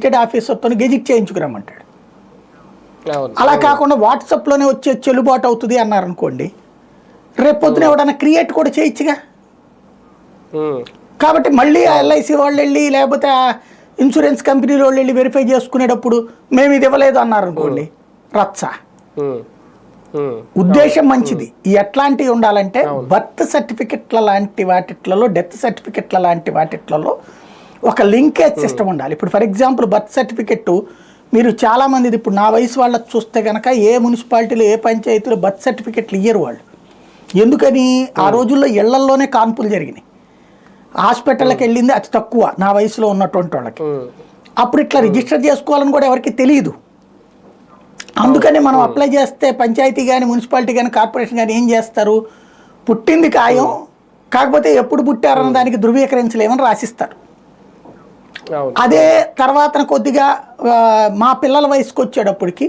Gazetted ఆఫీసర్తో gazette చేయించుకురమ్మంటాడు. అలా కాకుండా వాట్సాప్లోనే వచ్చే చెల్లుబాటు అవుతుంది అన్నారనుకోండి, రేపు పొద్దున ఎవడన్నా క్రియేట్ కూడా చేయొచ్చుగా. కాబట్టి మళ్ళీ ఎల్ఐసి వాళ్ళు వెళ్ళి లేకపోతే ఇన్సూరెన్స్ కంపెనీలో వాళ్ళు వెళ్ళి వెరిఫై చేసుకునేటప్పుడు మేము ఇది ఇవ్వలేదు అన్నారనుకోండి, రచ్చ. ఉద్దేశం మంచిది. ఎట్లాంటివి ఉండాలంటే బర్త్ సర్టిఫికెట్ల లాంటి వాటిట్లలో, డెత్ సర్టిఫికెట్ల లాంటి వాటిట్లలో ఒక లింకేజ్ సిస్టమ్ ఉండాలి. ఇప్పుడు ఫర్ ఎగ్జాంపుల్ బర్త్ సర్టిఫికెట్ మీరు చాలామంది ఇప్పుడు నా వయసు వాళ్ళకి చూస్తే కనుక ఏ మున్సిపాలిటీలో ఏ పంచాయతీలో బర్త్ సర్టిఫికెట్లు ఇయ్యరు వాళ్ళు. ఎందుకని? ఆ రోజుల్లో ఇళ్లల్లోనే కాన్పులు జరిగినాయి, హాస్పిటల్కి వెళ్ళింది అతి తక్కువ నా వయసులో ఉన్నటువంటి వాళ్ళకి. అప్పుడు ఇట్లా రిజిస్టర్ చేసుకోవాలని కూడా ఎవరికి తెలియదు. అందుకని మనం అప్లై చేస్తే పంచాయతీ కానీ మున్సిపాలిటీ కానీ కార్పొరేషన్ కానీ ఏం చేస్తారు, పుట్టింది ఖాయం కాకపోతే ఎప్పుడు పుట్టారన్న దానికి ధృవీకరించలేమని రాసిస్తారు. అదే తర్వాత కొద్దిగా మా పిల్లల వయసుకు వచ్చేటప్పటికి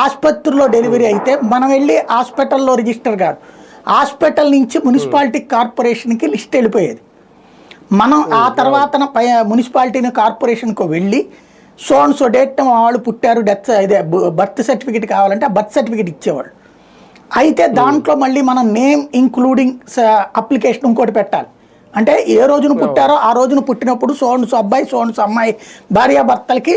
ఆసుపత్రిలో డెలివరీ అయితే మనం వెళ్ళి హాస్పిటల్లో రిజిస్టర్ కాదు, హాస్పిటల్ నుంచి మున్సిపాలిటీ కార్పొరేషన్కి లిస్ట్ వెళ్ళిపోయేది. మనం ఆ తర్వాత మున్సిపాలిటీని కార్పొరేషన్కు వెళ్ళి సో అండ్ సో డేట్ వాళ్ళు పుట్టారు, డెత్ ఇదే బర్త్ సర్టిఫికేట్ కావాలంటే ఆ బర్త్ సర్టిఫికేట్ ఇచ్చేవాళ్ళు. అయితే దాంట్లో మళ్ళీ మనం నేమ్ ఇంక్లూడింగ్ అప్లికేషన్ ఇంకోటి పెట్టాలి. అంటే ఏ రోజున పుట్టారో ఆ రోజున పుట్టినప్పుడు సో అండ్ సో అబ్బాయి సో అండ్ సో అమ్మాయి భార్యాభర్తలకి